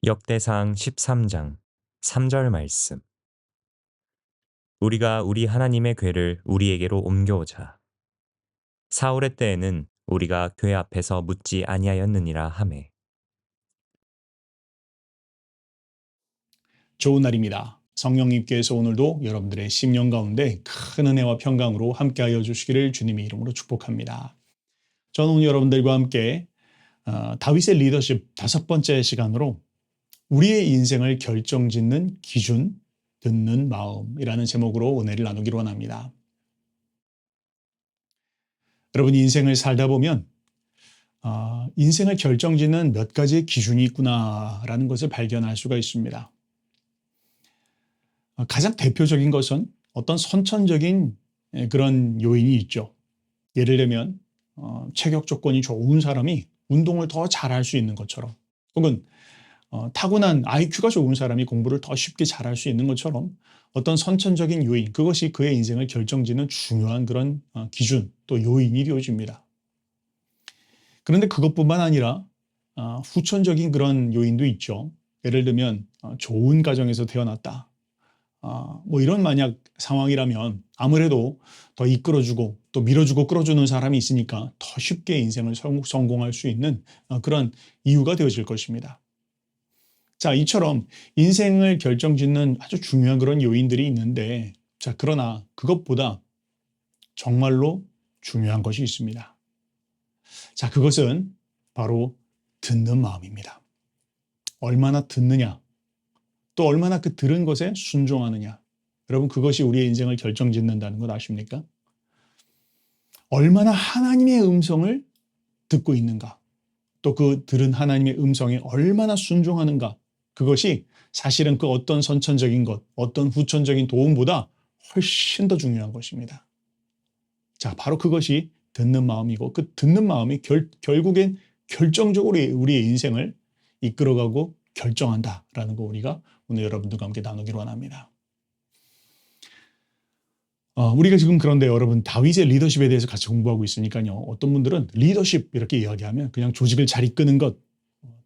역대상 13장 3절 말씀. 우리가 우리 하나님의 궤를 우리에게로 옮겨오자. 사울의 때에는 우리가 궤 앞에서 묻지 아니하였느니라 하매. 좋은 날입니다. 성령님께서 오늘도 여러분들의 심령 가운데 큰 은혜와 평강으로 함께하여 주시기를 주님의 이름으로 축복합니다. 저는 오늘 여러분들과 함께 다윗의 리더십 5번째 시간으로 우리의 인생을 결정짓는 기준, 듣는 마음이라는 제목으로 은혜를 나누기로 원합니다. 여러분, 인생을 살다 보면 인생을 결정짓는 몇 가지의 기준이 있구나라는 것을 발견할 수가 있습니다. 가장 대표적인 것은 어떤 선천적인 그런 요인이 있죠. 예를 들면 체격 조건이 좋은 사람이 운동을 더 잘할 수 있는 것처럼, 혹은 타고난 IQ가 좋은 사람이 공부를 더 쉽게 잘할 수 있는 것처럼 어떤 선천적인 요인, 그것이 그의 인생을 결정짓는 중요한 그런 기준, 또 요인이 되어집니다. 그런데 그것뿐만 아니라 후천적인 그런 요인도 있죠. 예를 들면 좋은 가정에서 태어났다. 뭐 이런 만약 상황이라면 아무래도 더 이끌어주고 또 밀어주고 끌어주는 사람이 있으니까 더 쉽게 인생을 성공할 수 있는 그런 이유가 되어질 것입니다. 자, 이처럼 인생을 결정짓는 아주 중요한 그런 요인들이 있는데, 자, 그러나 그것보다 정말로 중요한 것이 있습니다. 자, 그것은 바로 듣는 마음입니다. 얼마나 듣느냐, 또 얼마나 그 들은 것에 순종하느냐. 여러분, 그것이 우리의 인생을 결정짓는다는 것 아십니까? 얼마나 하나님의 음성을 듣고 있는가, 또 그 들은 하나님의 음성에 얼마나 순종하는가, 그것이 사실은 그 어떤 선천적인 것, 어떤 후천적인 도움보다 훨씬 더 중요한 것입니다. 자, 바로 그것이 듣는 마음이고, 그 듣는 마음이 결국엔 결정적으로 우리의 인생을 이끌어가고 결정한다라는 거 우리가 오늘 여러분들과 함께 나누기로 원합니다. 우리가 지금 그런데 여러분, 다윗의 리더십에 대해서 같이 공부하고 있으니까요. 어떤 분들은 리더십 이렇게 이야기하면 그냥 조직을 잘 이끄는 것,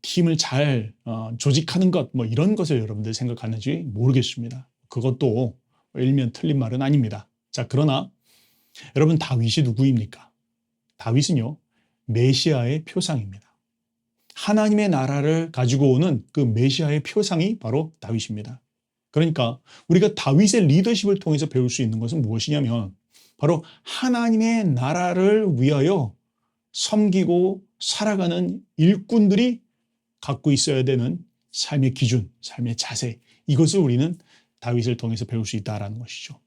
팀을 잘 조직하는 것, 뭐 이런 것을 여러분들 생각하는지 모르겠습니다. 그것도 일면 틀린 말은 아닙니다. 자, 그러나 여러분, 다윗이 누구입니까? 다윗은요, 메시아의 표상입니다. 하나님의 나라를 가지고 오는 그 메시아의 표상이 바로 다윗입니다. 그러니까 우리가 다윗의 리더십을 통해서 배울 수 있는 것은 무엇이냐면 바로 하나님의 나라를 위하여 섬기고 살아가는 일꾼들이 갖고 있어야 되는 삶의 기준, 삶의 자세, 이것을 우리는 다윗을 통해서 배울 수 있다는 것이죠.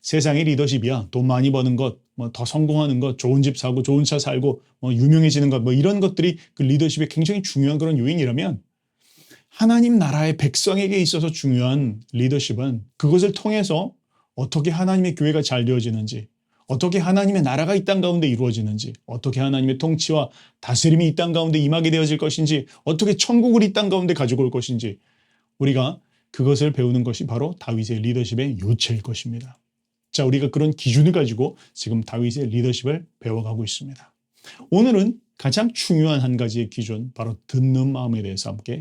세상의 리더십이야 돈 많이 버는 것, 뭐 더 성공하는 것, 좋은 집 사고 좋은 차 살고 뭐 유명해지는 것, 뭐 이런 것들이 그 리더십의 굉장히 중요한 그런 요인이라면, 하나님 나라의 백성에게 있어서 중요한 리더십은 그것을 통해서 어떻게 하나님의 교회가 잘 되어지는지, 어떻게 하나님의 나라가 이 땅 가운데 이루어지는지, 어떻게 하나님의 통치와 다스림이 이 땅 가운데 임하게 되어질 것인지, 어떻게 천국을 이 땅 가운데 가지고 올 것인지, 우리가 그것을 배우는 것이 바로 다윗의 리더십의 요체일 것입니다. 자, 우리가 그런 기준을 가지고 지금 다윗의 리더십을 배워가고 있습니다. 오늘은 가장 중요한 한 가지의 기준, 바로 듣는 마음에 대해서 함께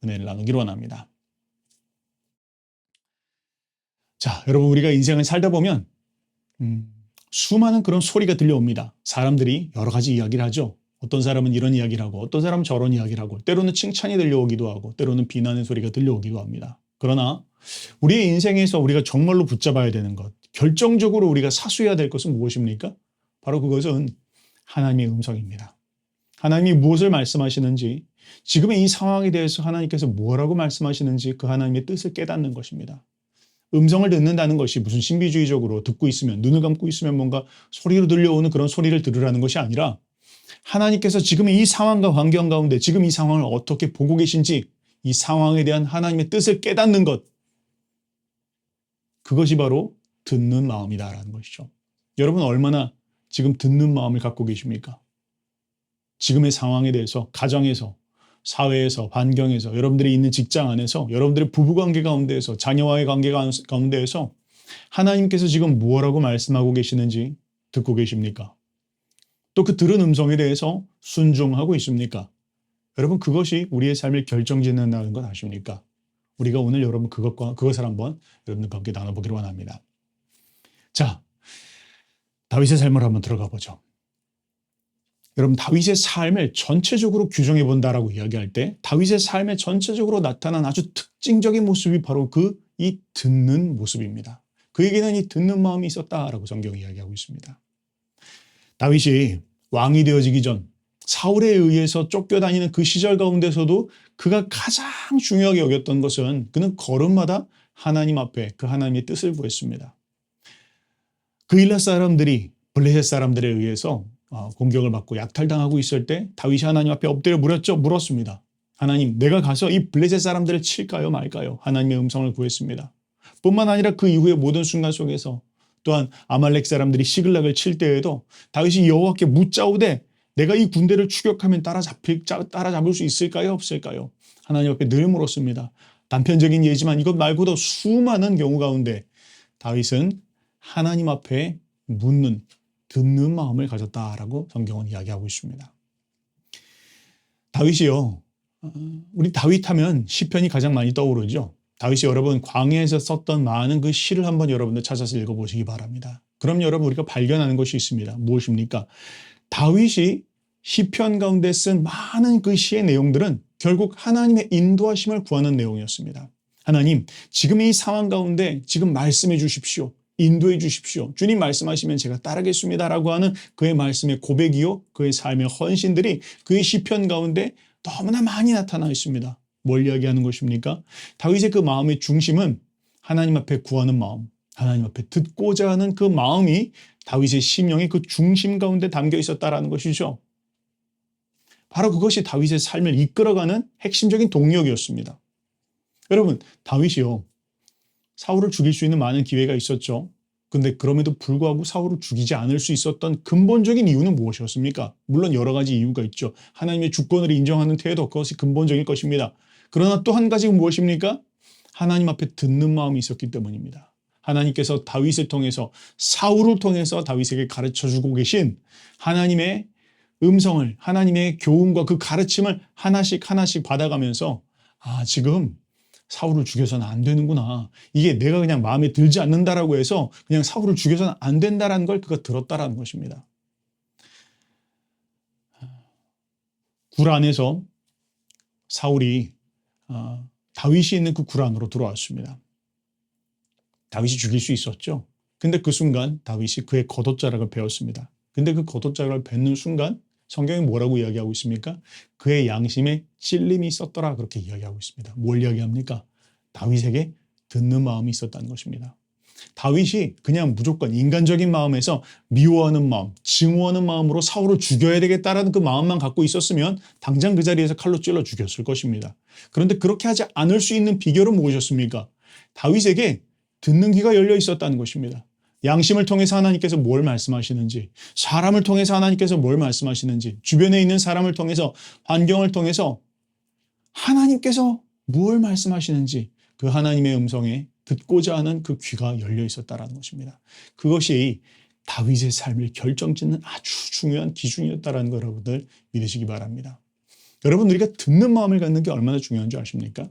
은혜를 나누기로 원합니다. 자, 여러분, 우리가 인생을 살다 보면 수많은 그런 소리가 들려옵니다. 사람들이 여러 가지 이야기를 하죠. 어떤 사람은 이런 이야기를 하고, 어떤 사람은 저런 이야기를 하고, 때로는 칭찬이 들려오기도 하고, 때로는 비난의 소리가 들려오기도 합니다. 그러나 우리의 인생에서 우리가 정말로 붙잡아야 되는 것, 결정적으로 우리가 사수해야 될 것은 무엇입니까? 바로 그것은 하나님의 음성입니다. 하나님이 무엇을 말씀하시는지, 지금의 이 상황에 대해서 하나님께서 뭐라고 말씀하시는지 그 하나님의 뜻을 깨닫는 것입니다. 음성을 듣는다는 것이 무슨 신비주의적으로 듣고 있으면, 눈을 감고 있으면 뭔가 소리로 들려오는 그런 소리를 들으라는 것이 아니라, 하나님께서 지금 이 상황과 환경 가운데 지금 이 상황을 어떻게 보고 계신지, 이 상황에 대한 하나님의 뜻을 깨닫는 것, 그것이 바로 듣는 마음이다라는 것이죠. 여러분, 얼마나 지금 듣는 마음을 갖고 계십니까? 지금의 상황에 대해서, 가정에서, 사회에서, 환경에서, 여러분들이 있는 직장 안에서, 여러분들의 부부관계 가운데에서, 자녀와의 관계 가운데에서 하나님께서 지금 무엇라고 말씀하고 계시는지 듣고 계십니까? 또 그 들은 음성에 대해서 순종하고 있습니까? 여러분 그것이 우리의 삶을 결정짓는다는 것 아십니까? 우리가 오늘 여러분 그것을 한번 여러분들과 함께 나눠보기로 원합니다. 자, 다윗의 삶을 한번 들어가 보죠. 여러분 다윗의 삶을 전체적으로 규정해 본다라고 이야기할 때 다윗의 삶에 전체적으로 나타난 아주 특징적인 모습이 바로 이 듣는 모습입니다. 그에게는 이 듣는 마음이 있었다라고 성경이 이야기하고 있습니다. 다윗이 왕이 되어지기 전 사울에 의해서 쫓겨다니는 그 시절 가운데서도 그가 가장 중요하게 여겼던 것은 그는 걸음마다 하나님 앞에 그 하나님의 뜻을 구했습니다. 그일랏 사람들이 블레셋 사람들에 의해서 공격을 받고 약탈당하고 있을 때 다윗이 하나님 앞에 엎드려 물었습니다. 하나님, 내가 가서 이 블레셋 사람들을 칠까요 말까요? 하나님의 음성을 구했습니다. 뿐만 아니라 그 이후의 모든 순간 속에서 또한 아말렉 사람들이 시글락을 칠 때에도 다윗이 여호와께 묻자오되 내가 이 군대를 추격하면 따라잡을 수 있을까요 없을까요? 하나님 앞에 늘 물었습니다. 단편적인 예지만 이것 말고도 수많은 경우 가운데 다윗은 하나님 앞에 묻는 듣는 마음을 가졌다라고 성경은 이야기하고 있습니다. 다윗이요. 우리 다윗 하면 시편이 가장 많이 떠오르죠. 다윗이 여러분 광야에서 썼던 많은 그 시를 한번 여러분들 찾아서 읽어보시기 바랍니다. 그럼 여러분 우리가 발견하는 것이 있습니다. 무엇입니까? 다윗이 시편 가운데 쓴 많은 그 시의 내용들은 결국 하나님의 인도하심을 구하는 내용이었습니다. 하나님, 지금 이 상황 가운데 지금 말씀해 주십시오. 인도해 주십시오. 주님 말씀하시면 제가 따르겠습니다라고 하는 그의 말씀의 고백이요. 그의 삶의 헌신들이 그의 시편 가운데 너무나 많이 나타나 있습니다. 뭘 이야기하는 것입니까? 다윗의 그 마음의 중심은 하나님 앞에 구하는 마음, 하나님 앞에 듣고자 하는 그 마음이 다윗의 심령의 그 중심 가운데 담겨 있었다라는 것이죠. 바로 그것이 다윗의 삶을 이끌어가는 핵심적인 동력이었습니다. 여러분, 다윗이요. 사울을 죽일 수 있는 많은 기회가 있었죠. 근데 그럼에도 불구하고 사울을 죽이지 않을 수 있었던 근본적인 이유는 무엇이었습니까? 물론 여러 가지 이유가 있죠. 하나님의 주권을 인정하는 태도, 그것이 근본적일 것입니다. 그러나 또 한 가지가 무엇입니까? 하나님 앞에 듣는 마음이 있었기 때문입니다. 하나님께서 다윗을 통해서 사울을 통해서 다윗에게 가르쳐주고 계신 하나님의 음성을, 하나님의 교훈과 그 가르침을 하나씩 받아가면서 지금 사울을 죽여서는 안 되는구나. 이게 내가 그냥 마음에 들지 않는다라고 해서 그냥 사울을 죽여서는 안 된다라는 걸 그가 들었다라는 것입니다. 굴 안에서 사울이 다윗이 있는 그 굴 안으로 들어왔습니다. 다윗이 죽일 수 있었죠. 근데 그 순간 다윗이 그의 겉옷자락을 베었습니다. 근데 그 겉옷자락을 뱉는 순간 성경이 뭐라고 이야기하고 있습니까? 그의 양심에 찔림이 있었더라 그렇게 이야기하고 있습니다. 뭘 이야기합니까? 다윗에게 듣는 마음이 있었다는 것입니다. 다윗이 그냥 무조건 인간적인 마음에서 미워하는 마음, 증오하는 마음으로 사울을 죽여야 되겠다라는 그 마음만 갖고 있었으면 당장 그 자리에서 칼로 찔러 죽였을 것입니다. 그런데 그렇게 하지 않을 수 있는 비결은 무엇이었습니까? 다윗에게 듣는 귀가 열려 있었다는 것입니다. 양심을 통해서 하나님께서 뭘 말씀하시는지, 사람을 통해서 하나님께서 뭘 말씀하시는지, 주변에 있는 사람을 통해서, 환경을 통해서 하나님께서 뭘 말씀하시는지 그 하나님의 음성에 듣고자 하는 그 귀가 열려 있었다는 것입니다. 그것이 다윗의 삶을 결정짓는 아주 중요한 기준이었다는 거 여러분들 믿으시기 바랍니다. 여러분 우리가 듣는 마음을 갖는 게 얼마나 중요한 줄 아십니까?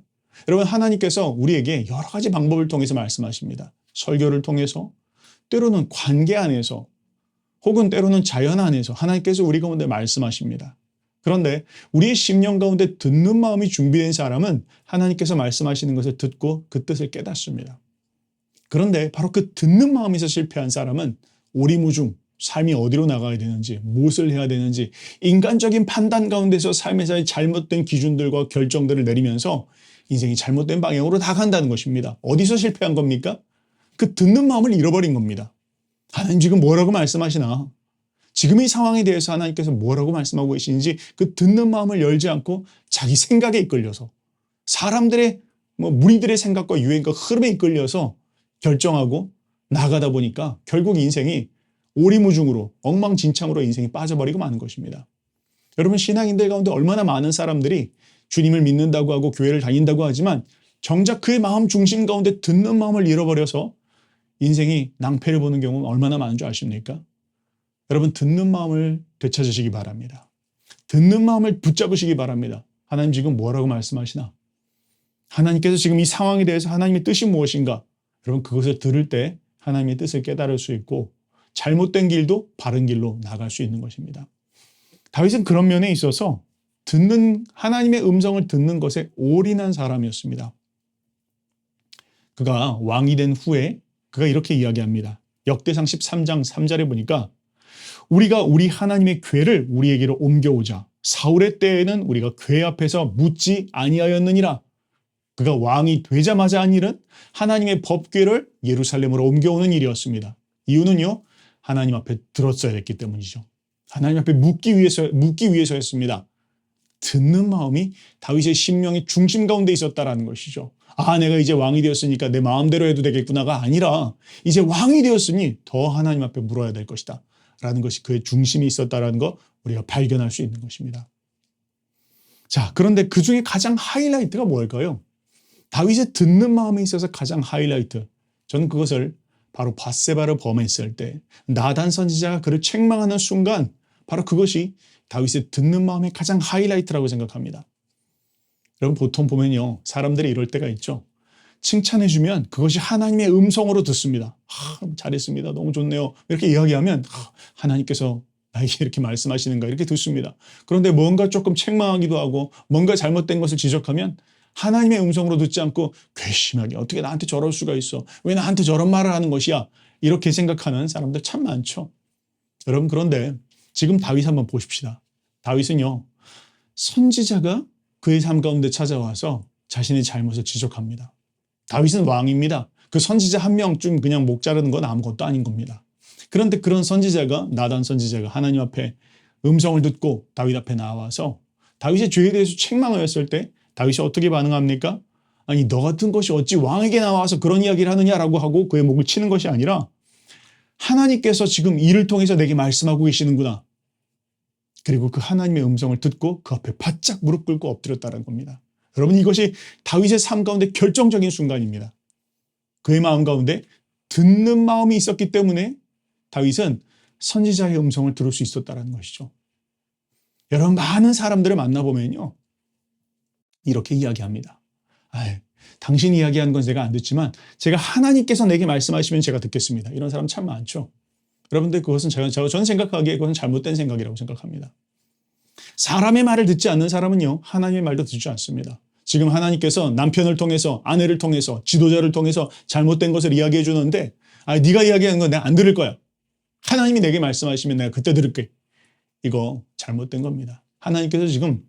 여러분 하나님께서 우리에게 여러 가지 방법을 통해서 말씀하십니다. 설교를 통해서, 때로는 관계 안에서, 혹은 때로는 자연 안에서 하나님께서 우리 가운데 말씀하십니다. 그런데 우리의 심령 가운데 듣는 마음이 준비된 사람은 하나님께서 말씀하시는 것을 듣고 그 뜻을 깨닫습니다. 그런데 바로 그 듣는 마음에서 실패한 사람은 오리무중, 삶이 어디로 나가야 되는지, 무엇을 해야 되는지, 인간적인 판단 가운데서 삶에서의 잘못된 기준들과 결정들을 내리면서 인생이 잘못된 방향으로 나간다는 것입니다. 어디서 실패한 겁니까? 그 듣는 마음을 잃어버린 겁니다. 하나님 지금 뭐라고 말씀하시나? 지금 이 상황에 대해서 하나님께서 뭐라고 말씀하고 계시는지 그 듣는 마음을 열지 않고 자기 생각에 이끌려서 사람들의 무리들의 생각과 유행과 흐름에 이끌려서 결정하고 나가다 보니까 결국 인생이 오리무중으로 엉망진창으로 인생이 빠져버리고 마는 것입니다. 여러분 신앙인들 가운데 얼마나 많은 사람들이 주님을 믿는다고 하고 교회를 다닌다고 하지만 정작 그의 마음 중심 가운데 듣는 마음을 잃어버려서 인생이 낭패를 보는 경우는 얼마나 많은 줄 아십니까? 여러분 듣는 마음을 되찾으시기 바랍니다. 듣는 마음을 붙잡으시기 바랍니다. 하나님 지금 뭐라고 말씀하시나? 하나님께서 지금 이 상황에 대해서 하나님의 뜻이 무엇인가? 여러분 그것을 들을 때 하나님의 뜻을 깨달을 수 있고 잘못된 길도 바른 길로 나갈 수 있는 것입니다. 다윗은 그런 면에 있어서 하나님의 음성을 듣는 것에 올인한 사람이었습니다. 그가 왕이 된 후에 그가 이렇게 이야기합니다. 역대상 13장 3절에 보니까 우리가 우리 하나님의 궤를 우리에게로 옮겨오자. 사울의 때에는 우리가 궤 앞에서 묻지 아니하였느니라. 그가 왕이 되자마자 한 일은 하나님의 법궤를 예루살렘으로 옮겨오는 일이었습니다. 이유는요, 하나님 앞에 들었어야 했기 때문이죠. 하나님 앞에 묻기 위해서였습니다. 듣는 마음이 다윗의 심령의 중심 가운데 있었다라는 것이죠. 아, 내가 이제 왕이 되었으니까 내 마음대로 해도 되겠구나가 아니라 이제 왕이 되었으니 더 하나님 앞에 물어야 될 것이다. 라는 것이 그의 중심이 있었다라는 거 우리가 발견할 수 있는 것입니다. 자, 그런데 그 중에 가장 하이라이트가 뭘까요? 다윗의 듣는 마음에 있어서 가장 하이라이트. 저는 그것을 바로 밧세바를 범했을 때 나단 선지자가 그를 책망하는 순간 바로 그것이 다윗의 듣는 마음의 가장 하이라이트라고 생각합니다. 여러분 보통 보면요. 사람들이 이럴 때가 있죠. 칭찬해주면 그것이 하나님의 음성으로 듣습니다. 잘했습니다. 너무 좋네요. 이렇게 이야기하면 하나님께서 나에게 이렇게 말씀하시는가 이렇게 듣습니다. 그런데 뭔가 조금 책망하기도 하고 뭔가 잘못된 것을 지적하면 하나님의 음성으로 듣지 않고 괘씸하게 어떻게 나한테 저럴 수가 있어. 왜 나한테 저런 말을 하는 것이야. 이렇게 생각하는 사람들 참 많죠. 여러분 그런데 지금 다윗 한번 보십시다. 다윗은요. 선지자가 그의 삶 가운데 찾아와서 자신의 잘못을 지적합니다. 다윗은 왕입니다. 그 선지자 한 명쯤 그냥 목 자르는 건 아무것도 아닌 겁니다. 그런데 그런 선지자가 나단 선지자가 하나님 앞에 음성을 듣고 다윗 앞에 나와서 다윗의 죄에 대해서 책망하였을 때 다윗이 어떻게 반응합니까? 아니 너 같은 것이 어찌 왕에게 나와서 그런 이야기를 하느냐라고 하고 그의 목을 치는 것이 아니라 하나님께서 지금 이를 통해서 내게 말씀하고 계시는구나. 그리고 그 하나님의 음성을 듣고 그 앞에 바짝 무릎 꿇고 엎드렸다는 겁니다. 여러분 이것이 다윗의 삶 가운데 결정적인 순간입니다. 그의 마음 가운데 듣는 마음이 있었기 때문에 다윗은 선지자의 음성을 들을 수 있었다는 것이죠. 여러분 많은 사람들을 만나보면요. 이렇게 이야기합니다. 당신이 이야기하는 건 제가 안 듣지만 제가 하나님께서 내게 말씀하시면 제가 듣겠습니다. 이런 사람 참 많죠. 여러분들 그것은 저는 생각하기에 그것은 잘못된 생각이라고 생각합니다. 사람의 말을 듣지 않는 사람은요. 하나님의 말도 듣지 않습니다. 지금 하나님께서 남편을 통해서 아내를 통해서 지도자를 통해서 잘못된 것을 이야기해 주는데 네가 이야기하는 건 내가 안 들을 거야. 하나님이 내게 말씀하시면 내가 그때 들을게. 이거 잘못된 겁니다. 하나님께서 지금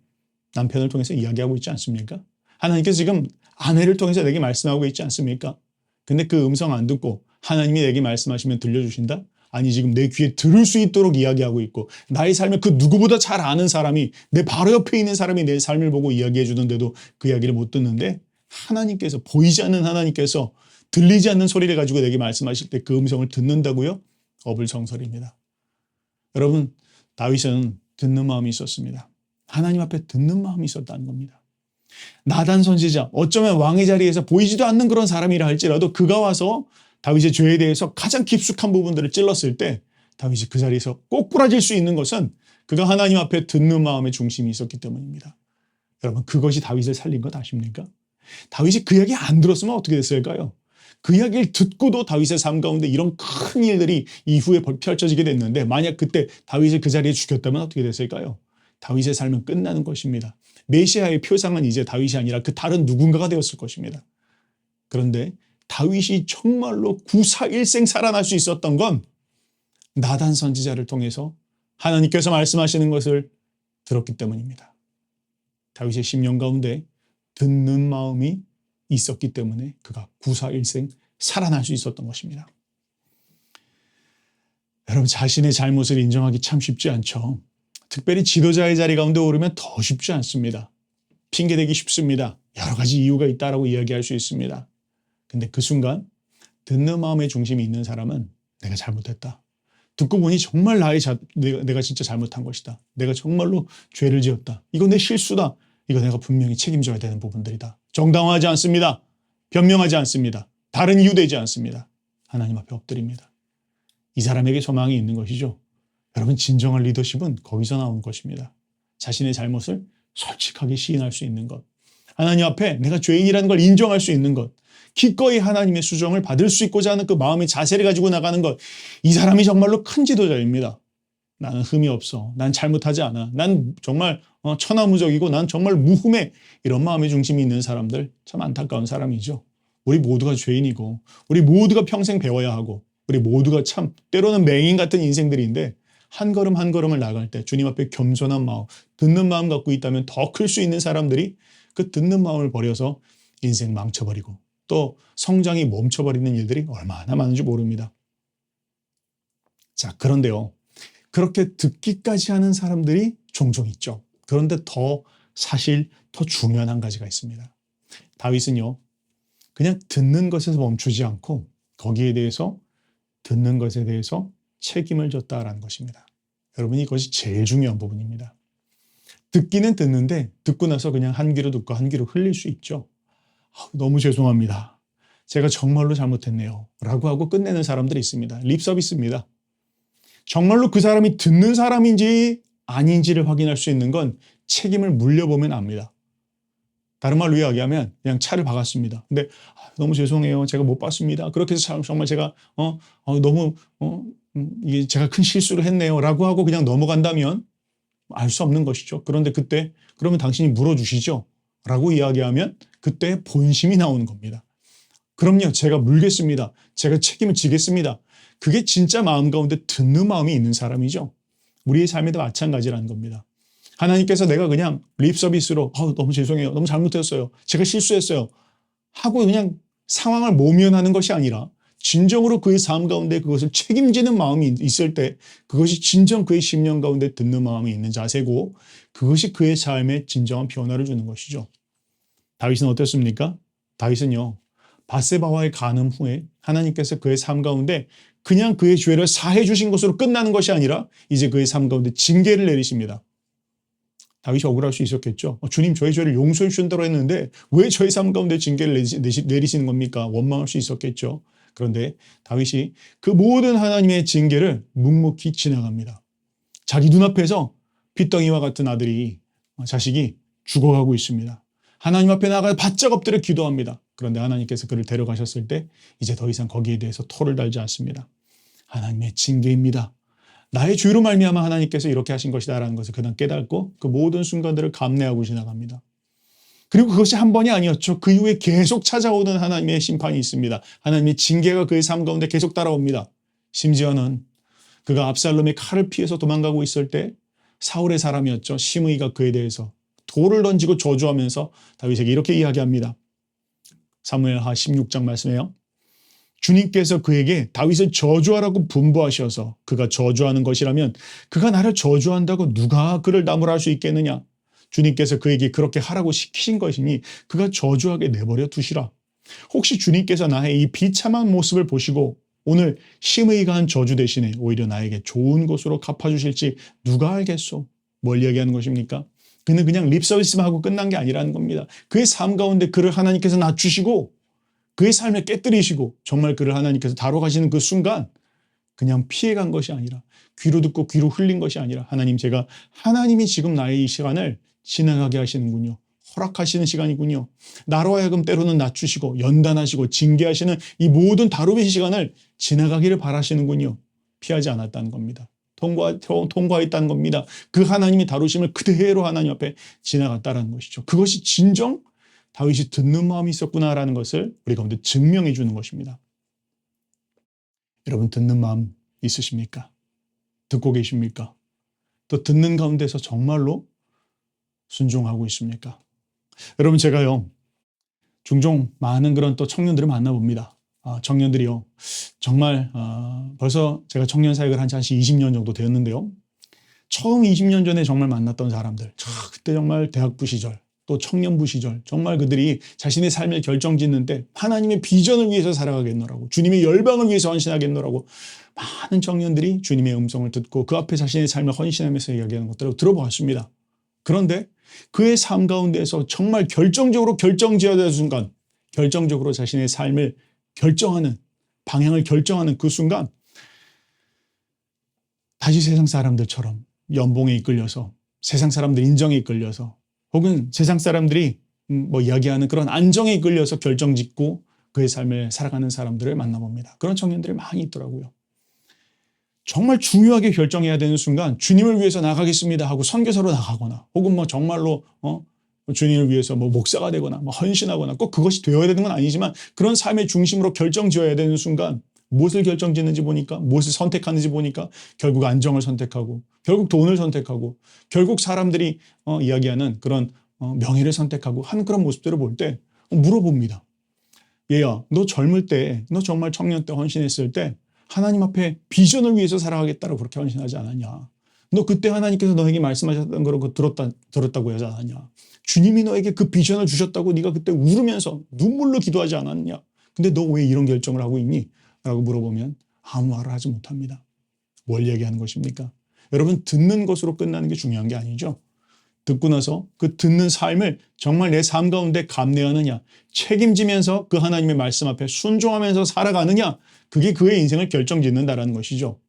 남편을 통해서 이야기하고 있지 않습니까? 하나님께서 지금 아내를 통해서 내게 말씀하고 있지 않습니까? 근데 그 음성 안 듣고 하나님이 내게 말씀하시면 들려주신다? 아니 지금 내 귀에 들을 수 있도록 이야기하고 있고 나의 삶을 그 누구보다 잘 아는 사람이 내 바로 옆에 있는 사람이 내 삶을 보고 이야기해 주는데도 그 이야기를 못 듣는데 하나님께서 보이지 않는 하나님께서 들리지 않는 소리를 가지고 내게 말씀하실 때 그 음성을 듣는다고요? 어불성설입니다. 여러분 다윗은 듣는 마음이 있었습니다. 하나님 앞에 듣는 마음이 있었다는 겁니다. 나단 선지자 어쩌면 왕의 자리에서 보이지도 않는 그런 사람이라 할지라도 그가 와서 다윗의 죄에 대해서 가장 깊숙한 부분들을 찔렀을 때 다윗이 그 자리에서 꼬꾸라질 수 있는 것은 그가 하나님 앞에 듣는 마음의 중심이 있었기 때문입니다. 여러분 그것이 다윗을 살린 것 아십니까? 다윗이 그 이야기 안 들었으면 어떻게 됐을까요? 그 이야기를 듣고도 다윗의 삶 가운데 이런 큰 일들이 이후에 펼쳐지게 됐는데 만약 그때 다윗을 그 자리에 죽였다면 어떻게 됐을까요? 다윗의 삶은 끝나는 것입니다. 메시아의 표상은 이제 다윗이 아니라 그 다른 누군가가 되었을 것입니다. 그런데 다윗이 정말로 구사일생 살아날 수 있었던 건 나단 선지자를 통해서 하나님께서 말씀하시는 것을 들었기 때문입니다. 다윗의 심령 가운데 듣는 마음이 있었기 때문에 그가 구사일생 살아날 수 있었던 것입니다. 여러분 자신의 잘못을 인정하기 참 쉽지 않죠. 특별히 지도자의 자리 가운데 오르면 더 쉽지 않습니다. 핑계대기 쉽습니다. 여러 가지 이유가 있다라고 이야기할 수 있습니다. 근데 그 순간 듣는 마음의 중심이 있는 사람은 내가 잘못했다. 듣고 보니 정말 내가 진짜 잘못한 것이다. 내가 정말로 죄를 지었다. 이거 내 실수다. 이거 내가 분명히 책임져야 되는 부분들이다. 정당화하지 않습니다. 변명하지 않습니다. 다른 이유 되지 않습니다. 하나님 앞에 엎드립니다. 이 사람에게 소망이 있는 것이죠. 여러분 진정한 리더십은 거기서 나오는 것입니다. 자신의 잘못을 솔직하게 시인할 수 있는 것, 하나님 앞에 내가 죄인이라는 걸 인정할 수 있는 것, 기꺼이 하나님의 수정을 받을 수 있고자 하는 그 마음의 자세를 가지고 나가는 것, 이 사람이 정말로 큰 지도자입니다. 나는 흠이 없어. 난 잘못하지 않아. 난 정말 천하무적이고 난 정말 무흠해. 이런 마음의 중심이 있는 사람들, 참 안타까운 사람이죠. 우리 모두가 죄인이고 우리 모두가 평생 배워야 하고 우리 모두가 참 때로는 맹인 같은 인생들인데, 한 걸음 한 걸음을 나갈 때 주님 앞에 겸손한 마음, 듣는 마음 갖고 있다면 더 클 수 있는 사람들이 그 듣는 마음을 버려서 인생 망쳐버리고 또 성장이 멈춰버리는 일들이 얼마나 많은지 모릅니다. 자, 그런데요, 그렇게 듣기까지 하는 사람들이 종종 있죠. 그런데 사실 더 중요한 한 가지가 있습니다. 다윗은요, 그냥 듣는 것에서 멈추지 않고 거기에 대해서, 듣는 것에 대해서 책임을 졌다라는 것입니다. 여러분, 이것이 제일 중요한 부분입니다. 듣기는 듣는데 듣고 나서 그냥 한 귀로 듣고 한 귀로 흘릴 수 있죠. 너무 죄송합니다. 제가 정말로 잘못했네요. 라고 하고 끝내는 사람들이 있습니다. 립 서비스입니다. 정말로 그 사람이 듣는 사람인지 아닌지를 확인할 수 있는 건 책임을 물려보면 압니다. 다른 말로 이야기하면 그냥 차를 박았습니다. 근데 너무 죄송해요. 제가 못 봤습니다. 그렇게 해서 정말 제가 너무 이게 제가 큰 실수를 했네요. 라고 하고 그냥 넘어간다면 알 수 없는 것이죠. 그런데 그때 그러면 당신이 물어주시죠. 라고 이야기하면 그때 본심이 나오는 겁니다. 그럼요. 제가 물겠습니다. 제가 책임을 지겠습니다. 그게 진짜 마음 가운데 듣는 마음이 있는 사람이죠. 우리의 삶에도 마찬가지라는 겁니다. 하나님께서 내가 그냥 립 서비스로 너무 죄송해요. 너무 잘못했어요. 제가 실수했어요. 하고 그냥 상황을 모면하는 것이 아니라 진정으로 그의 삶 가운데 그것을 책임지는 마음이 있을 때 그것이 진정 그의 심령 가운데 듣는 마음이 있는 자세고 그것이 그의 삶에 진정한 변화를 주는 것이죠. 다윗은 어땠습니까? 다윗은요, 밧세바와의 간음 후에 하나님께서 그의 삶 가운데 그냥 그의 죄를 사해 주신 것으로 끝나는 것이 아니라 이제 그의 삶 가운데 징계를 내리십니다. 다윗이 억울할 수 있었겠죠. 주님, 저의 죄를 용서해 주신다고 했는데 왜 저의 삶 가운데 징계를 내리시는 겁니까? 원망할 수 있었겠죠. 그런데 다윗이 그 모든 하나님의 징계를 묵묵히 지나갑니다. 자기 눈앞에서 핏덩이와 같은 자식이 죽어가고 있습니다. 하나님 앞에 나가 바짝 엎드려 기도합니다. 그런데 하나님께서 그를 데려가셨을 때 이제 더 이상 거기에 대해서 토를 달지 않습니다. 하나님의 징계입니다. 나의 죄로 말미암아 하나님께서 이렇게 하신 것이다라는 것을 그냥 깨닫고 그 모든 순간들을 감내하고 지나갑니다. 그리고 그것이 한 번이 아니었죠. 그 이후에 계속 찾아오는 하나님의 심판이 있습니다. 하나님의 징계가 그의 삶 가운데 계속 따라옵니다. 심지어는 그가 압살롬의 칼을 피해서 도망가고 있을 때 사울의 사람이었죠. 시므이가 그에 대해서 돌을 던지고 저주하면서 다윗에게 이렇게 이야기합니다. 사무엘하 16장 말씀해요. 주님께서 그에게 다윗을 저주하라고 분부하셔서 그가 저주하는 것이라면 그가 나를 저주한다고 누가 그를 나무랄 수 있겠느냐. 주님께서 그에게 그렇게 하라고 시키신 것이니 그가 저주하게 내버려 두시라. 혹시 주님께서 나의 이 비참한 모습을 보시고 오늘 시므이가 한 저주 대신에 오히려 나에게 좋은 것으로 갚아주실지 누가 알겠소? 뭘 얘기하는 것입니까? 그는 그냥 립서비스만 하고 끝난 게 아니라는 겁니다. 그의 삶 가운데 그를 하나님께서 낮추시고 그의 삶을 깨뜨리시고 정말 그를 하나님께서 다뤄가시는 그 순간 그냥 피해간 것이 아니라 귀로 듣고 귀로 흘린 것이 아니라 제가 하나님이 지금 나의 이 시간을 지나가게 하시는군요. 허락하시는 시간이군요. 나로 하여금 때로는 낮추시고 연단하시고 징계하시는 이 모든 다루의 시간을 지나가기를 바라시는군요. 피하지 않았다는 겁니다. 통과했다는 겁니다. 그 하나님이 다루심을 그대로 하나님 앞에 지나갔다는 것이죠. 그것이 진정 다윗이 듣는 마음이 있었구나라는 것을 우리 가운데 증명해 주는 것입니다. 여러분, 듣는 마음 있으십니까? 듣고 계십니까? 또 듣는 가운데서 정말로 순종하고 있습니까? 여러분, 제가요 종종 많은 그런 또 청년들을 만나봅니다. 청년들이요 정말 벌써 제가 청년 사역을 한 지 20년 정도 되었는데요. 처음 20년 전에 정말 만났던 사람들, 그때 정말 대학부 시절 또 청년부 시절 정말 그들이 자신의 삶을 결정짓는 때 하나님의 비전을 위해서 살아가겠노라고, 주님의 열방을 위해서 헌신하겠노라고 많은 청년들이 주님의 음성을 듣고 그 앞에 자신의 삶을 헌신하면서 이야기하는 것들을 들어보았습니다. 그런데 그의 삶 가운데서 정말 결정적으로 결정지어야 될 순간, 결정적으로 자신의 삶을 결정하는, 방향을 결정하는 그 순간 다시 세상 사람들처럼 연봉에 이끌려서 세상 사람들 인정에 이끌려서 혹은 세상 사람들이 뭐 이야기하는 그런 안정에 이끌려서 결정짓고 그의 삶을 살아가는 사람들을 만나봅니다. 그런 청년들이 많이 있더라고요. 정말 중요하게 결정해야 되는 순간 주님을 위해서 나가겠습니다 하고 선교사로 나가거나 혹은 뭐 정말로 주님을 위해서 뭐 목사가 되거나 뭐 헌신하거나 꼭 그것이 되어야 되는 건 아니지만 그런 삶의 중심으로 결정지어야 되는 순간 무엇을 결정짓는지 보니까 무엇을 선택하는지 보니까 결국 안정을 선택하고 결국 돈을 선택하고 결국 사람들이 이야기하는 그런 명예를 선택하고 하는 그런 모습들을 볼 때 물어봅니다. 얘야, 너 젊을 때, 너 정말 청년 때 헌신했을 때 하나님 앞에 비전을 위해서 살아가겠다고 그렇게 헌신하지 않았냐? 너 그때 하나님께서 너에게 말씀하셨던 걸 들었다고 하지 않았냐? 주님이 너에게 그 비전을 주셨다고 네가 그때 울으면서 눈물로 기도하지 않았냐? 근데 너 왜 이런 결정을 하고 있니? 라고 물어보면 아무 말을 하지 못합니다. 뭘 얘기하는 것입니까? 여러분, 듣는 것으로 끝나는 게 중요한 게 아니죠. 듣고 나서 그 듣는 삶을 정말 내 삶 가운데 감내하느냐, 책임지면서 그 하나님의 말씀 앞에 순종하면서 살아가느냐, 그게 그의 인생을 결정짓는다라는 것이죠.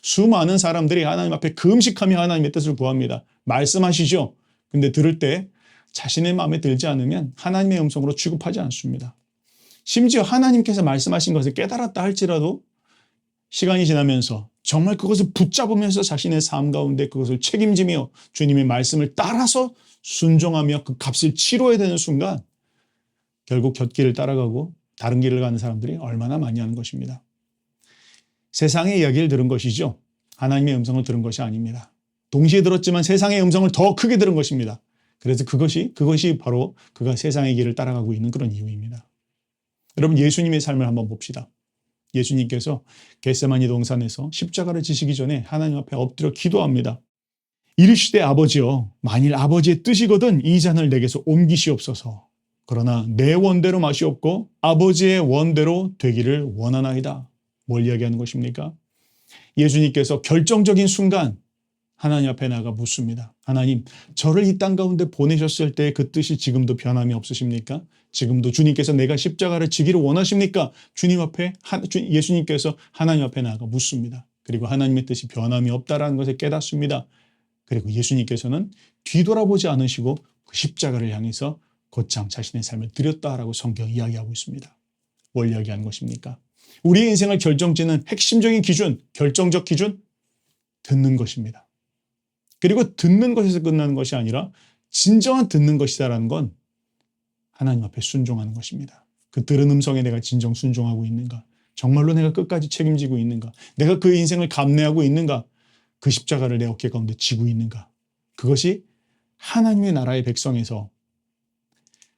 수많은 사람들이 하나님 앞에 금식하며 하나님의 뜻을 구합니다. 말씀하시죠. 근데 들을 때 자신의 마음에 들지 않으면 하나님의 음성으로 취급하지 않습니다. 심지어 하나님께서 말씀하신 것을 깨달았다 할지라도 시간이 지나면서 정말 그것을 붙잡으면서 자신의 삶 가운데 그것을 책임지며 주님의 말씀을 따라서 순종하며 그 값을 치러야 되는 순간 결국 곁길을 따라가고 다른 길을 가는 사람들이 얼마나 많이 하는 것입니다. 세상의 이야기를 들은 것이죠. 하나님의 음성을 들은 것이 아닙니다. 동시에 들었지만 세상의 음성을 더 크게 들은 것입니다. 그래서 그것이 바로 그가 세상의 길을 따라가고 있는 그런 이유입니다. 여러분, 예수님의 삶을 한번 봅시다. 예수님께서 겟세마니 동산에서 십자가를 지시기 전에 하나님 앞에 엎드려 기도합니다. 이르시되 아버지여, 만일 아버지의 뜻이거든 이 잔을 내게서 옮기시옵소서. 그러나 내 원대로 마시옵고 아버지의 원대로 되기를 원하나이다. 뭘 이야기하는 것입니까? 예수님께서 결정적인 순간 하나님 앞에 나가 묻습니다. 하나님, 저를 이 땅 가운데 보내셨을 때 그 뜻이 지금도 변함이 없으십니까? 지금도 주님께서 내가 십자가를 지기를 원하십니까? 예수님께서 하나님 앞에 나가 묻습니다. 그리고 하나님의 뜻이 변함이 없다라는 것을 깨닫습니다. 그리고 예수님께서는 뒤돌아보지 않으시고 그 십자가를 향해서 곧장 자신의 삶을 드렸다라고 성경이 이야기하고 있습니다. 뭘 이야기하는 것입니까? 우리의 인생을 결정짓는 핵심적인 기준, 결정적 기준, 듣는 것입니다. 그리고 듣는 것에서 끝나는 것이 아니라 진정한 듣는 것이다라는 건 하나님 앞에 순종하는 것입니다. 그 들은 음성에 내가 진정 순종하고 있는가? 정말로 내가 끝까지 책임지고 있는가? 내가 그 인생을 감내하고 있는가? 그 십자가를 내 어깨 가운데 지고 있는가? 그것이 하나님의 나라의 백성에서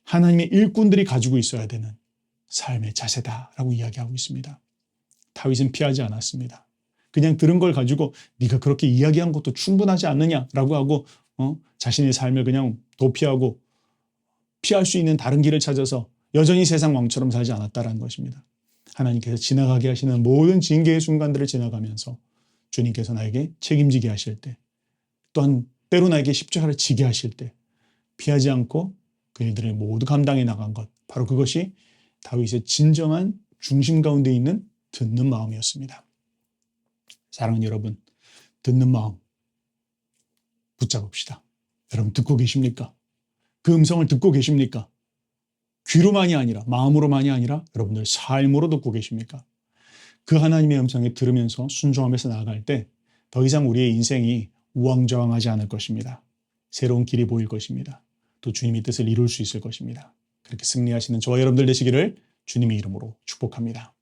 하나님의 일꾼들이 가지고 있어야 되는 삶의 자세다라고 이야기하고 있습니다. 다윗은 피하지 않았습니다. 그냥 들은 걸 가지고 네가 그렇게 이야기한 것도 충분하지 않느냐라고 하고 자신의 삶을 그냥 도피하고 피할 수 있는 다른 길을 찾아서 여전히 세상 왕처럼 살지 않았다라는 것입니다. 하나님께서 지나가게 하시는 모든 징계의 순간들을 지나가면서 주님께서 나에게 책임지게 하실 때, 또한 때로 나에게 십자가를 지게 하실 때 피하지 않고 그 일들을 모두 감당해 나간 것, 바로 그것이 다윗의 진정한 중심 가운데 있는 듣는 마음이었습니다. 사랑하는 여러분, 듣는 마음 붙잡읍시다. 여러분, 듣고 계십니까? 그 음성을 듣고 계십니까? 귀로만이 아니라, 마음으로만이 아니라 여러분들 삶으로 듣고 계십니까? 그 하나님의 음성에 들으면서 순종하면서 나아갈 때 더 이상 우리의 인생이 우왕좌왕하지 않을 것입니다. 새로운 길이 보일 것입니다. 또 주님의 뜻을 이룰 수 있을 것입니다. 그렇게 승리하시는 저와 여러분들 되시기를 주님의 이름으로 축복합니다.